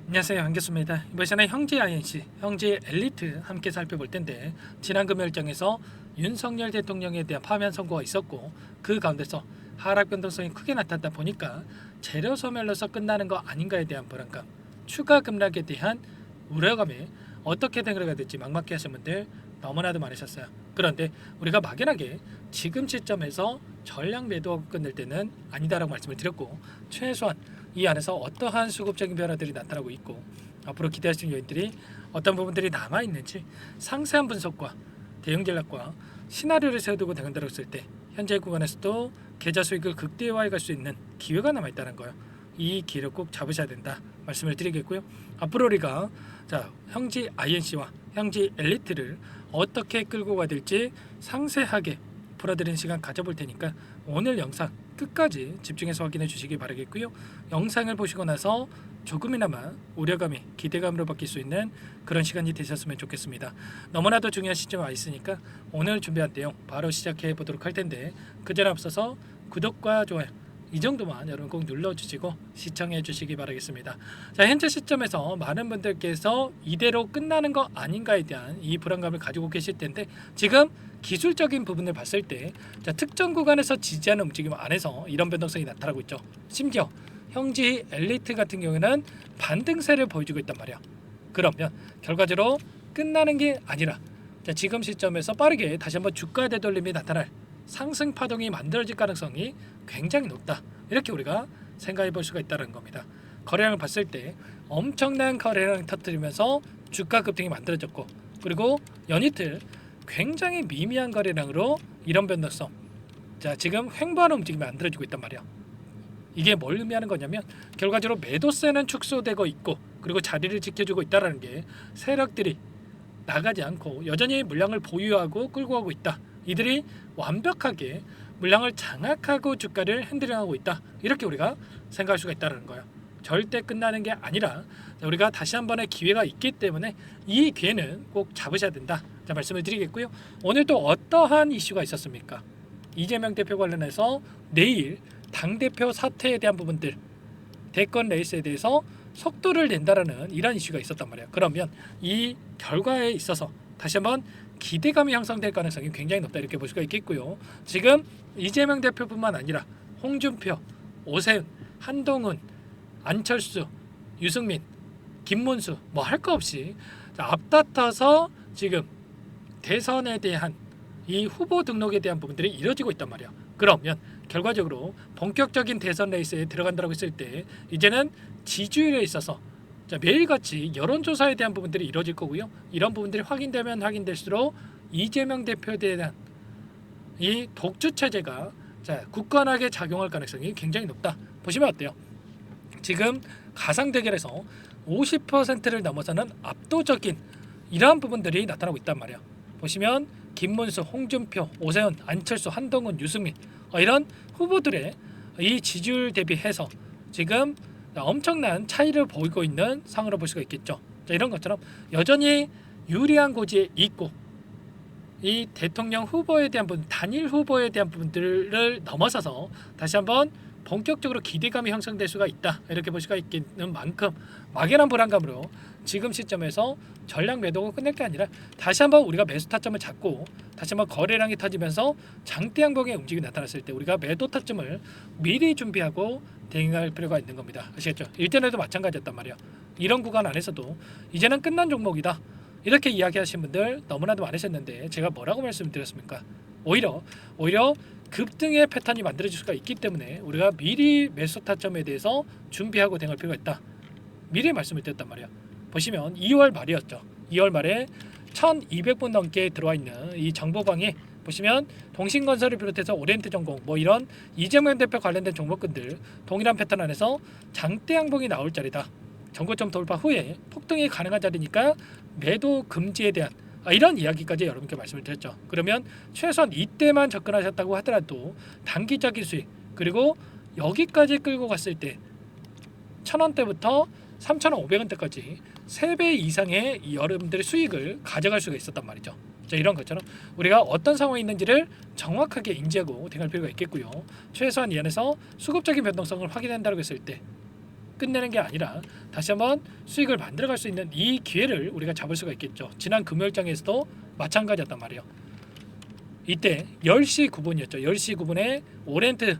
안녕하세요, 한교수입니다. 이번 시간에 형제 INC, 형제 엘리트 함께 살펴볼 텐데, 지난 금요일장에서 윤석열 대통령에 대한 파면 선고가 있었고, 그 가운데서 하락 변동성이 크게 나타나다 보니까 재료 소멸로서 끝나는 거 아닌가에 대한 불안감, 추가 급락에 대한 우려감에 어떻게 대응을 해야 될지 막막해 하신 분들 너무나도 많으셨어요. 그런데 우리가 막연하게 지금 시점에서 전량 매도하고 끝낼 때는 아니다라고 말씀을 드렸고, 최소한 이 안에서 어떠한 수급적인 변화들이 나타나고 있고 앞으로 기대할 수 있는 요인들이 어떤 부분들이 남아있는지 상세한 분석과 대응 전략과 시나리오를 세워두고 대응한다고 했을 때 현재 구간에서도 계좌 수익을 극대화해 갈 수 있는 기회가 남아있다는 거예요. 이 기회를 꼭 잡으셔야 된다 말씀을 드리겠고요. 앞으로 우리가 형제 INC와 형제 엘리트를 어떻게 끌고 가야 될지 상세하게 풀어드리는 시간 가져볼 테니까 오늘 영상 끝까지 집중해서 확인해 주시기 바라겠고요. 영상을 보시고 나서 조금이나마 우려감이 기대감으로 바뀔 수 있는 그런 시간이 되셨으면 좋겠습니다. 너무나도 중요한 시점에 와 있으니까 오늘 준비한 내용 바로 시작해 보도록 할 텐데 그전에 앞서서 구독과 좋아요 이 정도만 여러분 꼭 눌러주시고 시청해 주시기 바라겠습니다. 현재 시점에서 많은 분들께서 이대로 끝나는 거 아닌가에 대한 이 불안감을 가지고 계실 텐데 지금 기술적인 부분을 봤을 때 특정 구간에서 지지하는 움직임 안에서 이런 변동성이 나타나고 있죠. 심지어 형제 엘리트 같은 경우에는 반등세를 보여주고 있단 말이야. 그러면 결과적으로 끝나는 게 아니라 지금 시점에서 빠르게 다시 한번 주가 되돌림이 나타날 상승 파동이 만들어질 가능성이 굉장히 높다. 이렇게 우리가 생각해 볼 수가 있다는 겁니다. 거래량을 봤을 때 엄청난 거래량을 터뜨리면서 주가 급등이 만들어졌고 그리고 연이틀 굉장히 미미한 거래량으로 이런 변동성 지금 횡보하는 움직임이 만들어지고 있단 말이야. 이게 뭘 의미하는 거냐면 결과적으로 매도세는 축소되고 있고 그리고 자리를 지켜주고 있다는 게 세력들이 나가지 않고 여전히 물량을 보유하고 끌고 가고 있다. 이들이 완벽하게 물량을 장악하고 주가를 핸들링하고 있다. 이렇게 우리가 생각할 수가 있다는 거예요. 절대 끝나는 게 아니라 우리가 다시 한 번의 기회가 있기 때문에 이 기회는 꼭 잡으셔야 된다. 말씀을 드리겠고요. 오늘 또 어떠한 이슈가 있었습니까? 이재명 대표 관련해서 내일 당대표 사퇴에 대한 부분들 대권 레이스에 대해서 속도를 낸다라는 이런 이슈가 있었단 말이에요. 그러면 이 결과에 있어서 다시 한번 기대감이 형성될 가능성이 굉장히 높다 이렇게 볼 수가 있겠고요. 지금 이재명 대표뿐만 아니라 홍준표, 오세훈, 한동훈, 안철수, 유승민, 김문수 뭐 할 거 없이 앞다퉈서 지금 대선에 대한 이 후보 등록에 대한 부분들이 이루어지고 있단 말이야. 그러면 결과적으로 본격적인 대선 레이스에 들어간다고 했을 때 이제는 지지율에 있어서 매일같이 여론조사에 대한 부분들이 이루어질 거고요. 이런 부분들이 확인되면 확인될수록 이재명 대표에 대한 이 독주 체제가 굳건하게 작용할 가능성이 굉장히 높다. 보시면 어때요? 지금 가상 대결에서 50%를 넘어서는 압도적인 이러한 부분들이 나타나고 있단 말이에요. 보시면 김문수, 홍준표, 오세훈, 안철수, 한동훈, 유승민 이런 후보들의 이 지지율 대비해서 지금 엄청난 차이를 보이고 있는 상황으로 볼 수가 있겠죠. 이런 것처럼 여전히 유리한 고지에 있고 이 대통령 후보에 대한 부분, 단일 후보에 대한 부분들을 넘어서서 다시 한번 본격적으로 기대감이 형성될 수가 있다. 이렇게 볼 수가 있는 만큼 막연한 불안감으로 지금 시점에서 전량 매도가 끝낼 게 아니라 다시 한번 우리가 매수 타점을 잡고 다시 한번 거래량이 터지면서 장대 양봉의 움직임이 나타났을 때 우리가 매도 타점을 미리 준비하고 대응할 필요가 있는 겁니다. 아시겠죠? 일전에도 마찬가지였단 말이에요. 이런 구간 안에서도 이제는 끝난 종목이다. 이렇게 이야기하신 분들 너무나도 많으셨는데 제가 뭐라고 말씀드렸습니까? 오히려 급등의 패턴이 만들어질 수가 있기 때문에 우리가 미리 매수 타점에 대해서 준비하고 대응할 필요가 있다. 미리 말씀을 드렸단 말이에요. 보시면 2월 말이었죠. 2월 말에 1200분 넘게 들어와 있는 이 정보방에 보시면 동신건설을 비롯해서 오리엔트전공 뭐 이런 이재명 대표 관련된 종목군들 동일한 패턴 안에서 장대 양봉이 나올 자리다. 전고점 돌파 후에 폭등이 가능한 자리니까 매도 금지에 대한 이런 이야기까지 여러분께 말씀을 드렸죠. 그러면 최소한 이때만 접근하셨다고 하더라도 단기적인 수익 그리고 여기까지 끌고 갔을 때 1,000원대부터 3,500원대까지 3배 이상의 여러분들의 수익을 가져갈 수가 있었단 말이죠. 이런 것처럼 우리가 어떤 상황에 있는지를 정확하게 인지하고 대응할 필요가 있겠고요. 최소한 이 안에서 수급적인 변동성을 확인한다고 했을 때 끝내는 게 아니라 다시 한번 수익을 만들어갈 수 있는 이 기회를 우리가 잡을 수가 있겠죠. 지난 금요일장에서도 마찬가지였단 말이에요. 이때 10시 9분이었죠. 10시 9분에 오렌트,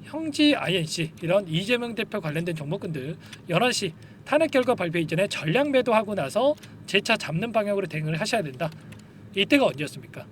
형지 INC 이런 이재명 대표 관련된 종목군들 11시 탄핵 결과 발표 이전에 전량 매도하고 나서 재차 잡는 방향으로 대응을 하셔야 된다. 이때가 언제였습니까?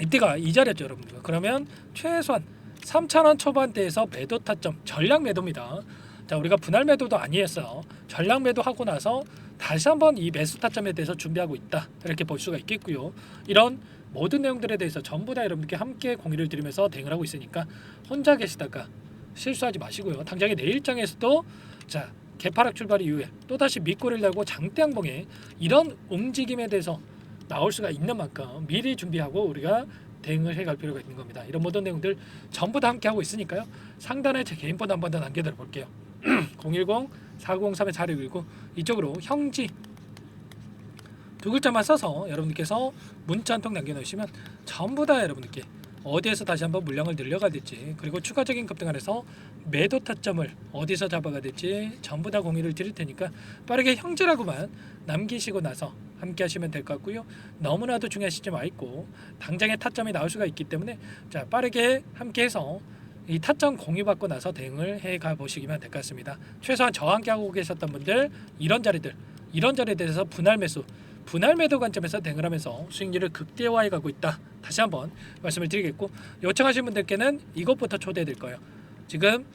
이때가 이 자리였죠, 여러분들. 그러면 최소한 3,000원 초반대에서 매도 타점 전량 매도입니다. 자, 우리가 분할 매도도 아니었어요. 전량 매도하고 나서 다시 한번 이 매수 타점에 대해서 준비하고 있다. 이렇게 볼 수가 있겠고요. 이런 모든 내용들에 대해서 전부 다 여러분께 함께 공유를 드리면서 대응을 하고 있으니까 혼자 계시다가 실수하지 마시고요. 당장에 내일장에서도 자, 개파락 출발 이후에 또다시 밑꼬리를 달고 장대 양봉에 이런 움직임에 대해서 나올 수가 있는 만큼 미리 준비하고 우리가 대응을 해갈 필요가 있는 겁니다. 이런 모든 내용들 전부 다 함께 하고 있으니까요. 상단에 제 개인 번호 한번 더 남겨드려 볼게요. 010-4903-4619 이쪽으로 형지 두 글자만 써서 여러분들께서 문자 한 통 남겨놓으시면 전부 다 여러분들께 어디에서 다시 한번 물량을 늘려가 될지 그리고 추가적인 급등 안에서 매도 타점을 어디서 잡아가 될지 전부 다 공유를 드릴 테니까 빠르게 형제라고만 남기시고 나서 함께 하시면 될 것 같고요. 너무나도 중요한 시점 와 있고 당장의 타점이 나올 수가 있기 때문에 자, 빠르게 함께 해서 이 타점 공유받고 나서 대응을 해가 보시기만 될 것 같습니다. 최소한 저와 함께 하고 계셨던 분들 이런 자리에 대해서 분할 매도 관점에서 대응을 하면서 수익률을 극대화해 가고 있다. 다시 한번 말씀을 드리겠고 요청하신 분들께는 이것부터 초대해 드릴 거예요. 지금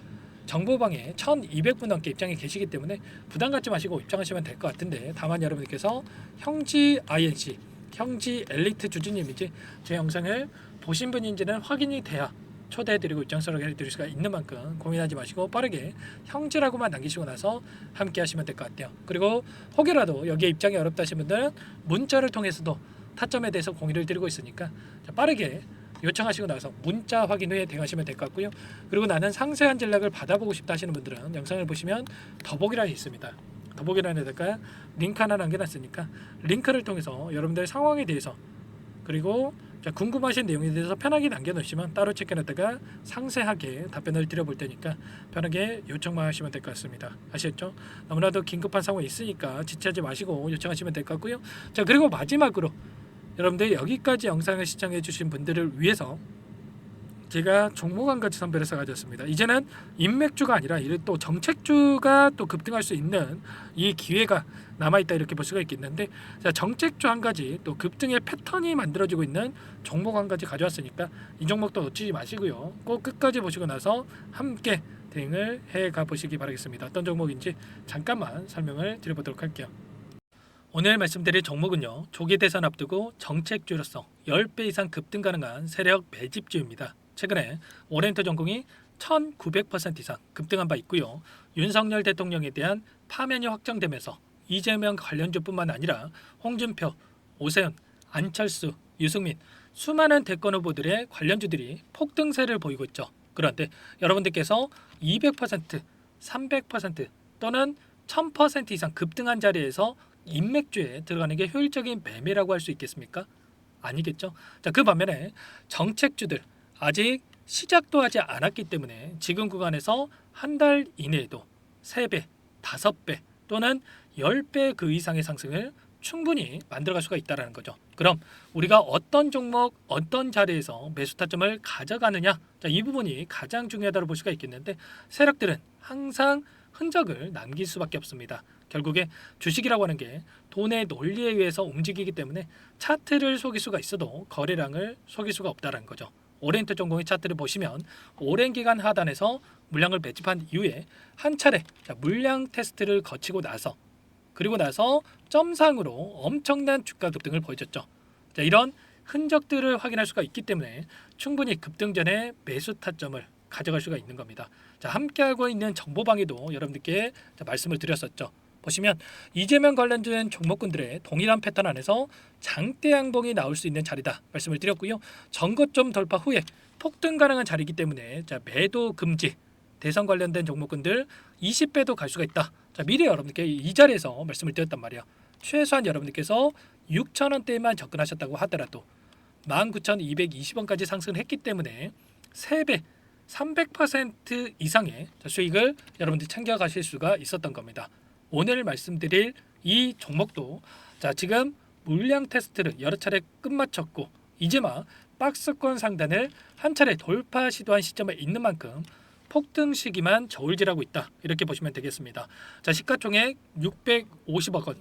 정보방에 1200분 넘게 입장해 계시기 때문에 부담 갖지 마시고 입장하시면 될 것 같은데 다만 여러분들께서 형지 INC, 형지 엘리트 주주님인지 제 영상을 보신 분인지는 확인이 돼야 초대해드리고 입장서를 해드릴 수가 있는 만큼 고민하지 마시고 빠르게 형제라고만 남기시고 나서 함께 하시면 될 것 같아요. 그리고 혹여라도 여기에 입장이 어렵다 하신 분들은 문자를 통해서도 타점에 대해서 공유를 드리고 있으니까 빠르게 요청하시고 나서 문자 확인 후에 대응하시면 될 것 같고요. 그리고 나는 상세한 전략을 받아보고 싶다 하시는 분들은 영상을 보시면 더보기란이 있습니다. 더보기란에다가 링크 하나 남겨놨으니까 링크를 통해서 여러분들의 상황에 대해서 그리고 자, 궁금하신 내용에 대해서 편하게 남겨놓으시면 따로 체크해놨다가 상세하게 답변을 드려볼 테니까 편하게 요청만 하시면 될 것 같습니다. 아시겠죠? 너무나도 긴급한 상황이 있으니까 지체하지 마시고 요청하시면 될 것 같고요. 자, 그리고 마지막으로 여러분들 여기까지 영상을 시청해 주신 분들을 위해서 제가 종목 한 가지 선별해서 가져왔습니다. 이제는 인맥주가 아니라 또 정책주가 또 급등할 수 있는 이 기회가 남아있다 이렇게 볼 수가 있겠는데 자, 정책주 한 가지 또 급등의 패턴이 만들어지고 있는 종목 한 가지 가져왔으니까 이 종목도 놓치지 마시고요. 꼭 끝까지 보시고 나서 함께 대응을 해가 보시기 바라겠습니다. 어떤 종목인지 잠깐만 설명을 드려보도록 할게요. 오늘 말씀드릴 종목은요. 조기 대선 앞두고 정책주로서 10배 이상 급등 가능한 세력 매집주입니다. 최근에 오렌트 전공이 1900% 이상 급등한 바 있고요. 윤석열 대통령에 대한 파면이 확정되면서 이재명 관련주뿐만 아니라 홍준표, 오세훈, 안철수, 유승민 수많은 대권 후보들의 관련주들이 폭등세를 보이고 있죠. 그런데 여러분들께서 200%, 300% 또는 1000% 이상 급등한 자리에서 인맥주에 들어가는 게 효율적인 매매라고 할 수 있겠습니까? 아니겠죠. 자, 그 반면에 정책주들 아직 시작도 하지 않았기 때문에 지금 구간에서 한 달 이내에도 3배, 5배 또는 10배 그 이상의 상승을 충분히 만들어갈 수가 있다는 거죠. 그럼 우리가 어떤 종목, 어떤 자리에서 매수 타점을 가져가느냐, 자, 이 부분이 가장 중요하다고 볼 수가 있겠는데 세력들은 항상 흔적을 남길 수밖에 없습니다. 결국에 주식이라고 하는 게 돈의 논리에 의해서 움직이기 때문에 차트를 속일 수가 있어도 거래량을 속일 수가 없다는 거죠. 오렌트 전공의 차트를 보시면 오랜 기간 하단에서 물량을 매집한 이후에 한 차례 물량 테스트를 거치고 나서 그리고 나서 점상으로 엄청난 주가 급등을 보여줬죠. 자, 이런 흔적들을 확인할 수가 있기 때문에 충분히 급등 전에 매수 타점을 가져갈 수가 있는 겁니다. 자, 함께하고 있는 정보방에도 여러분들께 말씀을 드렸었죠. 보시면 이재명 관련된 종목군들의 동일한 패턴 안에서 장대 양봉이 나올 수 있는 자리다 말씀을 드렸고요. 전고점 돌파 후에 폭등 가능한 자리이기 때문에 자, 매도 금지 대선 관련된 종목군들 20배도 갈 수가 있다. 자, 미리 여러분들께 이 자리에서 말씀을 드렸단 말이에요. 최소한 여러분들께서 6,000원대에만 접근하셨다고 하더라도 19,220원까지 상승을 했기 때문에 3배, 300% 이상의 수익을 여러분들이 챙겨가실 수가 있었던 겁니다. 오늘 말씀드릴 이 종목도 지금 물량 테스트를 여러 차례 끝마쳤고 이제 막 박스권 상단을 한 차례 돌파 시도한 시점에 있는 만큼 폭등 시기만 저울질하고 있다, 이렇게 보시면 되겠습니다. 시가총액 650억 원,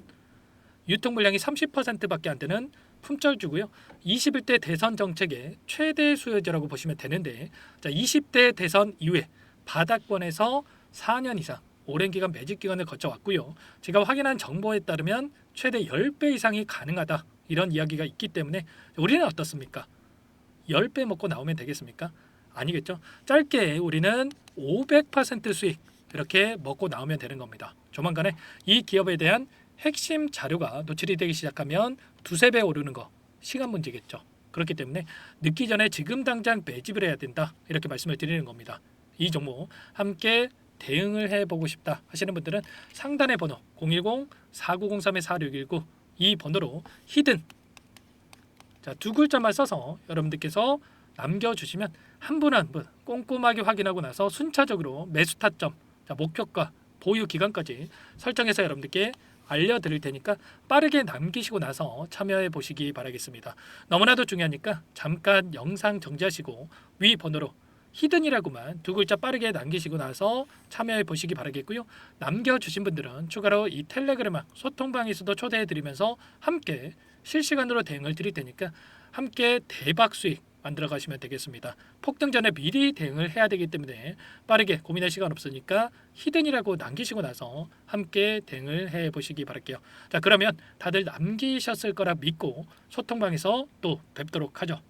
유통 물량이 30%밖에 안 되는 품절주고요. 21대 대선 정책의 최대 수혜자라고 보시면 되는데 20대 대선 이후에 바닥권에서 4년 이상 오랜 기간 매집 기간을 거쳐왔고요. 제가 확인한 정보에 따르면 최대 10배 이상이 가능하다, 이런 이야기가 있기 때문에 우리는 어떻습니까? 10배 먹고 나오면 되겠습니까? 아니겠죠. 짧게 우리는 500% 수익 이렇게 먹고 나오면 되는 겁니다. 조만간에 이 기업에 대한 핵심 자료가 노출이 되기 시작하면 두세 배 오르는 거 시간 문제겠죠. 그렇기 때문에 늦기 전에 지금 당장 매집을 해야 된다, 이렇게 말씀을 드리는 겁니다. 이 종목 함께 대응을 해보고 싶다 하시는 분들은 상단의 번호 010-4903-4619 이 번호로 히든 두 글자만 써서 여러분들께서 남겨주시면 한 분 한 분 꼼꼼하게 확인하고 나서 순차적으로 매수 타점, 목표가, 보유 기간까지 설정해서 여러분들께 알려드릴 테니까 빠르게 남기시고 나서 참여해 보시기 바라겠습니다. 너무나도 중요하니까 잠깐 영상 정지하시고 위 번호로 히든이라고만 두 글자 빠르게 남기시고 나서 참여해 보시기 바라겠고요. 남겨주신 분들은 추가로 이 텔레그램 소통방에서도 초대해 드리면서 함께 실시간으로 대응을 드릴 테니까 함께 대박 수익 만들어 가시면 되겠습니다. 폭등 전에 미리 대응을 해야 되기 때문에 빠르게 고민할 시간 없으니까 히든이라고 남기시고 나서 함께 대응을 해 보시기 바랄게요. 그러면 다들 남기셨을 거라 믿고 소통방에서 또 뵙도록 하죠.